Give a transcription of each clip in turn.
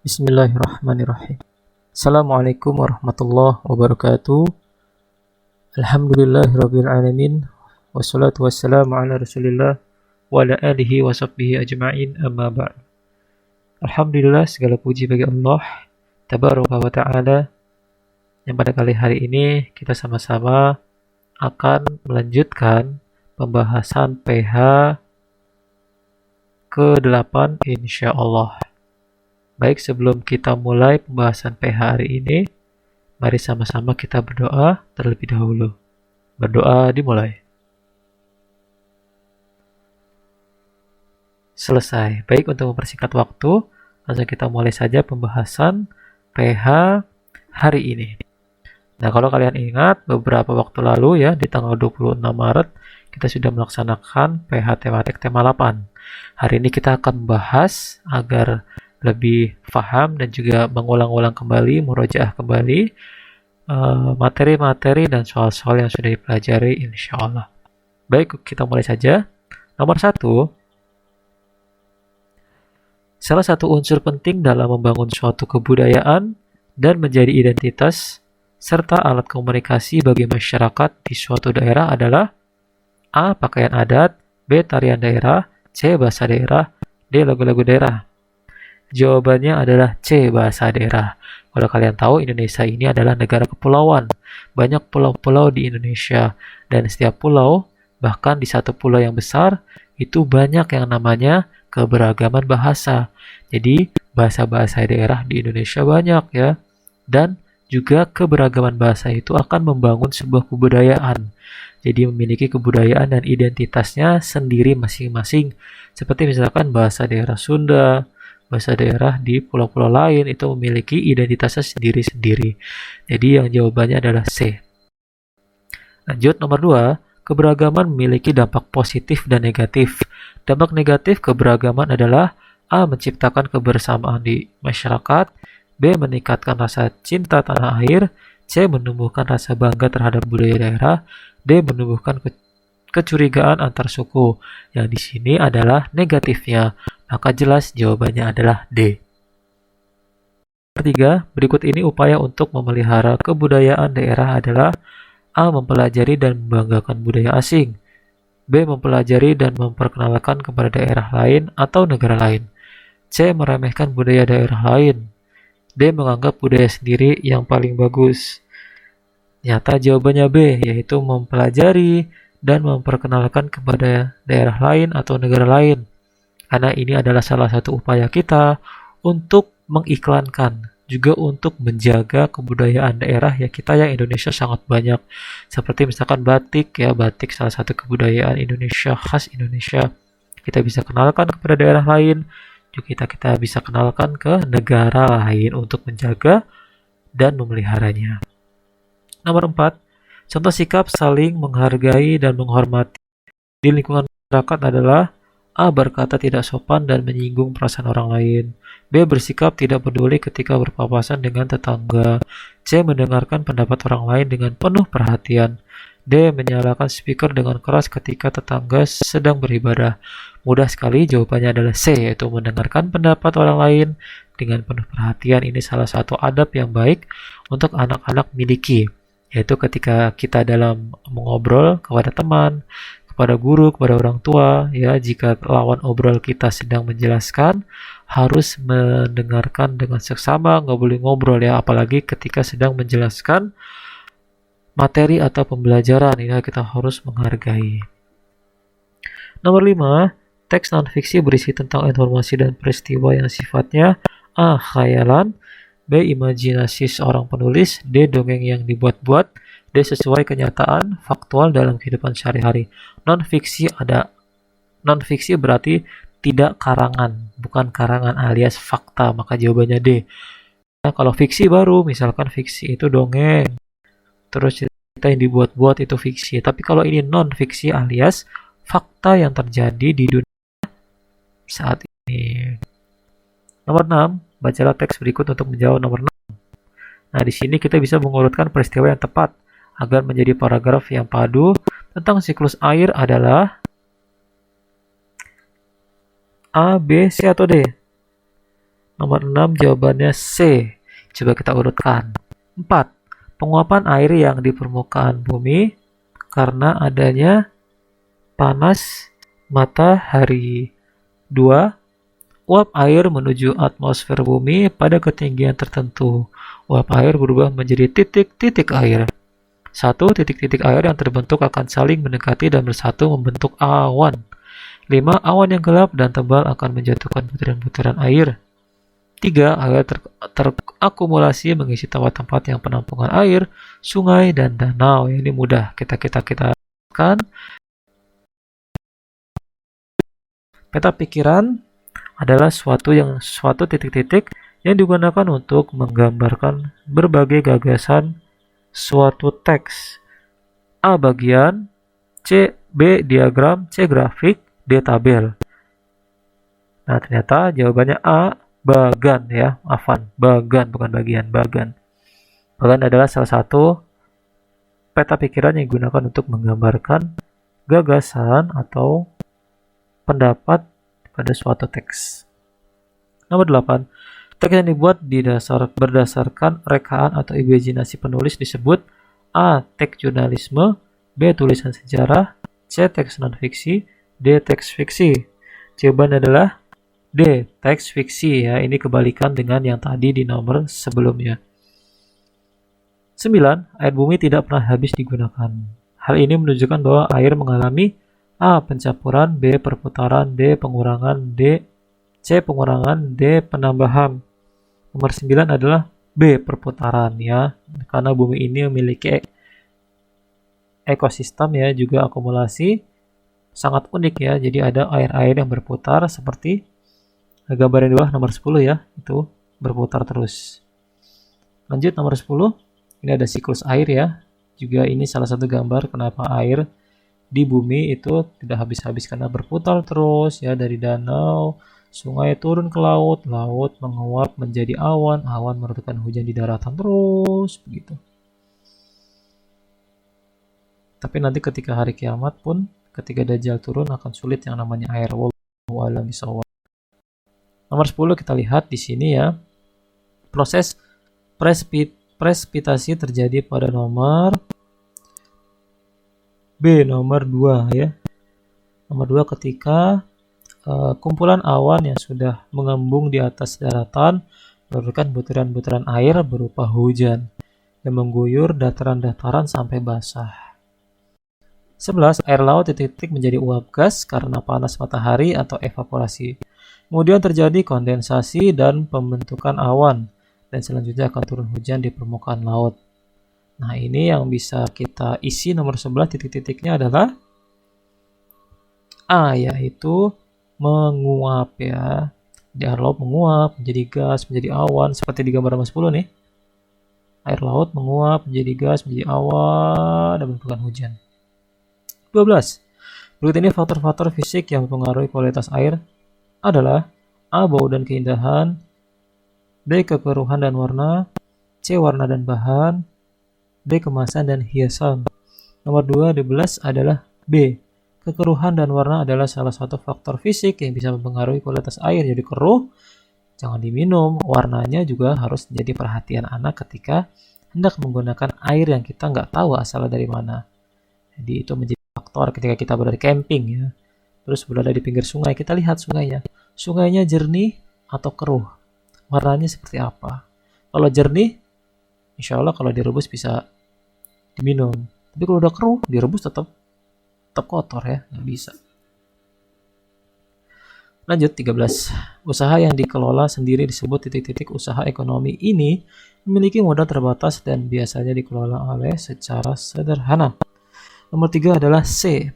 Bismillahirrahmanirrahim. Assalamualaikum warahmatullahi wabarakatuh. Alhamdulillahirabbil alamin. Wassalatu wassalamu ala Rasulillah wa ala alihi wa sahbihi ajma'in, amma ba'd. Alhamdulillah, segala puji bagi Allah tabaraka wa ta'ala, yang pada kali hari ini kita sama-sama akan melanjutkan pembahasan PH ke-8 insyaallah. Baik, sebelum kita mulai pembahasan PH hari ini, mari sama-sama kita berdoa terlebih dahulu. Berdoa dimulai. Selesai. Baik, untuk mempersingkat waktu, langsung kita mulai saja pembahasan PH hari ini. Nah, kalau kalian ingat, beberapa waktu lalu ya, di tanggal 26 Maret, kita sudah melaksanakan PH tematik tema 8. Hari ini kita akan membahas agar lebih paham dan juga mengulang-ulang kembali, murojaah kembali materi-materi dan soal-soal yang sudah dipelajari insya Allah. Baik, kita mulai saja. Nomor 1, salah satu unsur penting dalam membangun suatu kebudayaan dan menjadi identitas serta alat komunikasi bagi masyarakat di suatu daerah adalah A. Pakaian adat, B. Tarian daerah, C. Bahasa daerah, D. Lagu-lagu daerah. Jawabannya adalah C, bahasa daerah. Kalau kalian tahu, Indonesia ini adalah negara kepulauan. Banyak pulau-pulau di Indonesia. Dan setiap pulau, bahkan di satu pulau yang besar, itu banyak yang namanya keberagaman bahasa. Jadi, bahasa-bahasa daerah di Indonesia banyak ya. Dan juga keberagaman bahasa itu akan membangun sebuah kebudayaan. Jadi memiliki kebudayaan dan identitasnya sendiri masing-masing. Seperti misalkan bahasa daerah Sunda, bahasa daerah di pulau-pulau lain itu memiliki identitasnya sendiri-sendiri. Jadi yang jawabannya adalah C. Lanjut, nomor 2, keberagaman memiliki dampak positif dan negatif. Dampak negatif keberagaman adalah A. Menciptakan kebersamaan di masyarakat, B. Meningkatkan rasa cinta tanah air, C. Menumbuhkan rasa bangga terhadap budaya daerah, D. Menumbuhkan kecurigaan antar suku. Yang di sini adalah negatifnya. Maka jelas jawabannya adalah D. Nomor 3, berikut ini upaya untuk memelihara kebudayaan daerah adalah A. Mempelajari dan membanggakan budaya asing, B. Mempelajari dan memperkenalkan kepada daerah lain atau negara lain, C. Meremehkan budaya daerah lain, D. Menganggap budaya sendiri yang paling bagus. Nyata jawabannya B, yaitu mempelajari dan memperkenalkan kepada daerah lain atau negara lain. Karena ini adalah salah satu upaya kita untuk mengiklankan, juga untuk menjaga kebudayaan daerah ya kita yang Indonesia sangat banyak. Seperti misalkan batik ya, batik salah satu kebudayaan Indonesia, khas Indonesia. Kita bisa kenalkan kepada daerah lain, juga kita bisa kenalkan ke negara lain untuk menjaga dan memeliharanya. Nomor 4, contoh sikap saling menghargai dan menghormati di lingkungan masyarakat adalah A. Berkata tidak sopan dan menyinggung perasaan orang lain, B. Bersikap tidak peduli ketika berpapasan dengan tetangga, C. Mendengarkan pendapat orang lain dengan penuh perhatian, D. Menyalakan speaker dengan keras ketika tetangga sedang beribadah. Mudah sekali, jawabannya adalah C, yaitu mendengarkan pendapat orang lain dengan penuh perhatian. Ini salah satu adab yang baik untuk anak-anak miliki, yaitu ketika kita dalam mengobrol kepada teman, kepada guru, kepada orang tua, ya jika lawan obrol kita sedang menjelaskan, harus mendengarkan dengan seksama, nggak boleh ngobrol ya, apalagi ketika sedang menjelaskan materi atau pembelajaran, ini kita harus menghargai. Nomor 5, teks non-fiksi berisi tentang informasi dan peristiwa yang sifatnya A. Khayalan, B. Imajinasi seorang penulis, D. Dongeng yang dibuat-buat, D. Sesuai kenyataan faktual dalam kehidupan sehari-hari. Non-fiksi berarti tidak karangan, bukan karangan alias fakta, maka jawabannya D. Nah, kalau fiksi baru, misalkan fiksi itu dongeng, terus cerita yang dibuat-buat itu fiksi. Tapi kalau ini non-fiksi alias fakta yang terjadi di dunia saat ini. Nomor 6, bacalah teks berikut untuk menjawab nomor 6. Nah, di sini kita bisa mengurutkan peristiwa yang tepat agar menjadi paragraf yang padu. Tentang siklus air adalah A, B, C, atau D? Nomor 6 jawabannya C. Coba kita urutkan. 4. Penguapan air yang di permukaan bumi karena adanya panas matahari. 2. Uap air menuju atmosfer bumi pada ketinggian tertentu. Uap air berubah menjadi titik-titik air. 1. Titik-titik air yang terbentuk akan saling mendekati dan bersatu membentuk awan. 5. Awan yang gelap dan tebal akan menjatuhkan butiran-butiran air. 3. Air terakumulasi mengisi tempat-tempat yang penampungan air, sungai, dan danau. Ini mudah kita kan. Peta pikiran adalah suatu titik-titik yang digunakan untuk menggambarkan berbagai gagasan suatu teks. A. Bagian, B. Diagram, C. Grafik, D. Tabel. Nah, ternyata jawabannya A. Bagan ya, Afan. Bagan, bukan bagian, bagan. Bagan adalah salah satu peta pikiran yang digunakan untuk menggambarkan gagasan atau pendapat pada suatu teks. Nomor 8. Teks yang dibuat berdasarkan rekaan atau imajinasi penulis disebut A. Teks jurnalisme, B. Tulisan sejarah, C. Teks non-fiksi, D. Teks fiksi. Jawaban adalah D. Teks fiksi ya. Ini kebalikan dengan yang tadi di nomor sebelumnya. 9. Air bumi tidak pernah habis digunakan. Hal ini menunjukkan bahwa air mengalami A. Pencampuran, B. Perputaran, D. Pengurangan, C. Pengurangan, D. Penambahan. Nomor 9 adalah B. Perputaran ya. Karena bumi ini memiliki ekosistem ya, juga akumulasi sangat unik ya. Jadi ada air-air yang berputar seperti gambar yang di bawah nomor 10 ya, itu berputar terus. Lanjut nomor 10, ini ada siklus air ya. Juga ini salah satu gambar kenapa air di bumi itu tidak habis-habis karena berputar terus ya, dari danau, sungai turun ke laut, laut menguap menjadi awan, awan menurunkan hujan di daratan terus begitu. Tapi nanti ketika hari kiamat pun, ketika Dajjal turun akan sulit yang namanya air. Wallahu a'lam bishawab. Nomor 10 kita lihat di sini ya. Proses presipitasi terjadi pada nomor B, nomor 2 ya. Nomor 2 ketika kumpulan awan yang sudah mengembung di atas daratan menurunkan butiran-butiran air berupa hujan yang mengguyur dataran-dataran sampai basah. 11. Air laut titik-titik menjadi uap gas karena panas matahari atau evaporasi. Kemudian terjadi kondensasi dan pembentukan awan, dan selanjutnya akan turun hujan di permukaan laut. Nah, ini yang bisa kita isi nomor 11 titik-titiknya adalah A, yaitu menguap ya. Di air laut menguap menjadi gas, menjadi awan, seperti di gambar nomor 10 nih. Air laut menguap menjadi gas, menjadi awan, dan membentukkan hujan. 12. Berikut ini faktor-faktor fisik yang mempengaruhi kualitas air adalah A. Bau dan keindahan, B. Kekeruhan dan warna, C. Warna dan bahan, D. Kemasan dan hiasan. Nomor 12 adalah B. Kekeruhan dan warna adalah salah satu faktor fisik yang bisa mempengaruhi kualitas air. Jadi keruh, jangan diminum. Warnanya juga harus jadi perhatian anak ketika hendak menggunakan air yang kita nggak tahu asalnya dari mana. Jadi itu menjadi faktor ketika kita berada di camping ya. Terus berada di pinggir sungai, kita lihat sungainya. Sungainya jernih atau keruh? Warnanya seperti apa? Kalau jernih, insya Allah kalau direbus bisa diminum. Tapi kalau udah keruh, direbus tetap kotor ya, nggak bisa. Lanjut 13. Usaha yang dikelola sendiri disebut titik-titik usaha ekonomi. Ini memiliki modal terbatas dan biasanya dikelola oleh secara sederhana. Nomor 3 adalah C,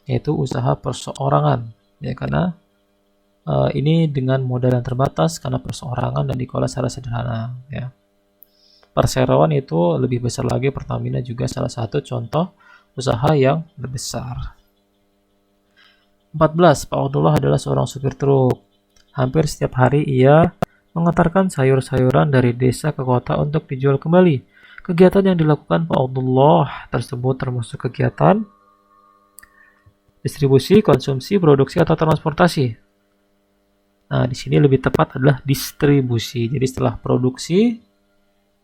yaitu usaha perseorangan ya, karena ini dengan modal yang terbatas karena perseorangan dan dikelola secara sederhana ya. Perseroan itu lebih besar lagi, Pertamina juga salah satu contoh usaha yang besar. 14. Pak Abdullah adalah seorang supir truk. Hampir setiap hari ia mengantarkan sayur-sayuran dari desa ke kota untuk dijual kembali. Kegiatan yang dilakukan Pak Abdullah tersebut termasuk kegiatan distribusi, konsumsi, produksi, atau transportasi. Nah, di sini lebih tepat adalah distribusi. Jadi setelah produksi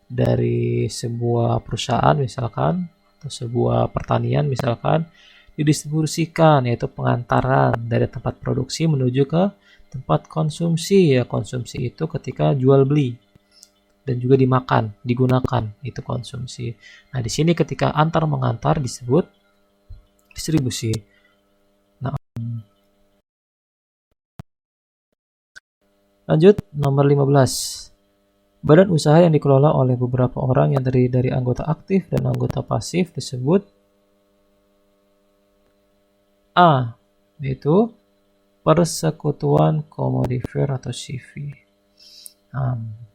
dari sebuah perusahaan misalkan atau sebuah pertanian misalkan didistribusikan, yaitu pengantaran dari tempat produksi menuju ke tempat konsumsi. Ya, konsumsi itu ketika jual beli dan juga dimakan, digunakan, itu konsumsi. Nah, di sini ketika antar mengantar disebut distribusi. Nah, lanjut nomor 15. Badan usaha yang dikelola oleh beberapa orang yang terdiri dari anggota aktif dan anggota pasif disebut A, yaitu persekutuan komodifer atau CV.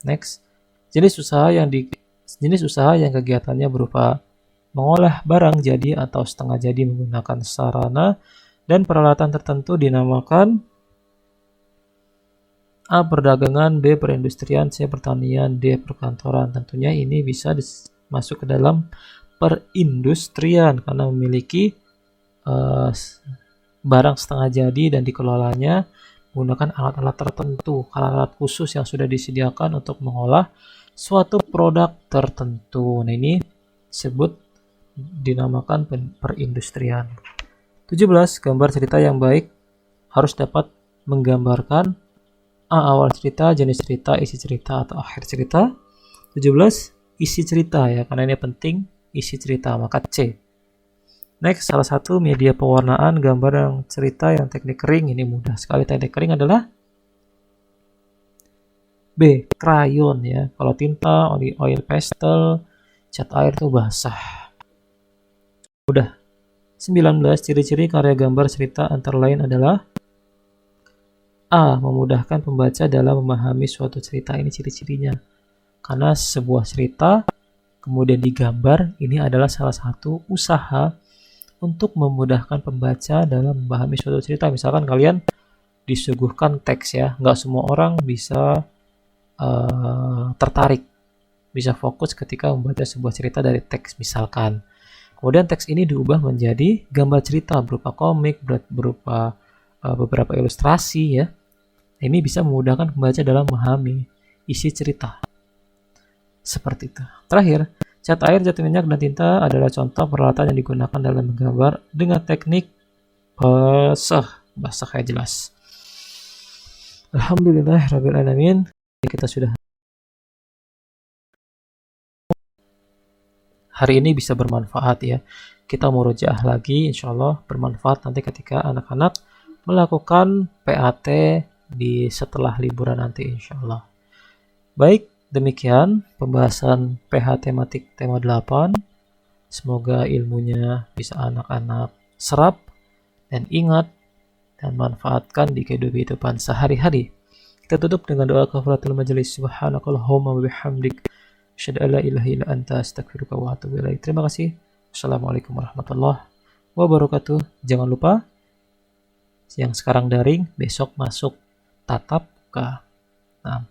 Next, jenis usaha yang kegiatannya berupa mengolah barang jadi atau setengah jadi menggunakan sarana dan peralatan tertentu dinamakan A. Perdagangan, B. Perindustrian, C. Pertanian, D. Perkantoran. Tentunya ini bisa masuk ke dalam perindustrian karena memiliki barang setengah jadi dan dikelolanya menggunakan alat-alat tertentu, alat-alat khusus yang sudah disediakan untuk mengolah suatu produk tertentu. Nah, ini disebut dinamakan perindustrian. 17. Gambar cerita yang baik harus dapat menggambarkan A. Awal cerita, jenis cerita, isi cerita, atau akhir cerita. 17. Isi cerita ya, karena ini penting, isi cerita, maka C. Next, salah satu media pewarnaan gambar yang cerita yang teknik kering, ini mudah sekali. Teknik kering adalah B. Krayon ya. Kalau tinta, oil pastel, cat air itu basah. Udah. 19. Ciri-ciri karya gambar cerita antara lain adalah A. Memudahkan pembaca dalam memahami suatu cerita. Ini ciri-cirinya. Karena sebuah cerita kemudian digambar, ini adalah salah satu usaha untuk memudahkan pembaca dalam memahami suatu cerita. Misalkan kalian disuguhkan teks ya, nggak semua orang bisa tertarik, bisa fokus ketika membaca sebuah cerita dari teks misalkan. Kemudian teks ini diubah menjadi gambar cerita berupa komik, berupa beberapa ilustrasi ya. Ini bisa memudahkan pembaca dalam memahami isi cerita. Seperti itu. Terakhir, cat air, cat minyak, dan tinta adalah contoh peralatan yang digunakan dalam menggambar dengan teknik basah kayak jelas. Alhamdulillahirabbil alamin. Kita sudah hari ini bisa bermanfaat ya. Kita murojaah lagi, insyaallah bermanfaat nanti ketika anak-anak melakukan PAT di setelah liburan nanti insyaallah. Baik, demikian pembahasan PH tematik tema 8. Semoga ilmunya bisa anak-anak serap dan ingat dan manfaatkan di kehidupan sehari-hari. Kita tutup dengan doa kafaratul majelis. Subhanakallahumma wa bihamdik, asyhadu an la ilaha illa anta, astaghfiruka wa atubu ilaik. Terima kasih. Assalamualaikum warahmatullahi wabarakatuh. Jangan lupa yang sekarang daring, besok masuk tatap muka. Nah,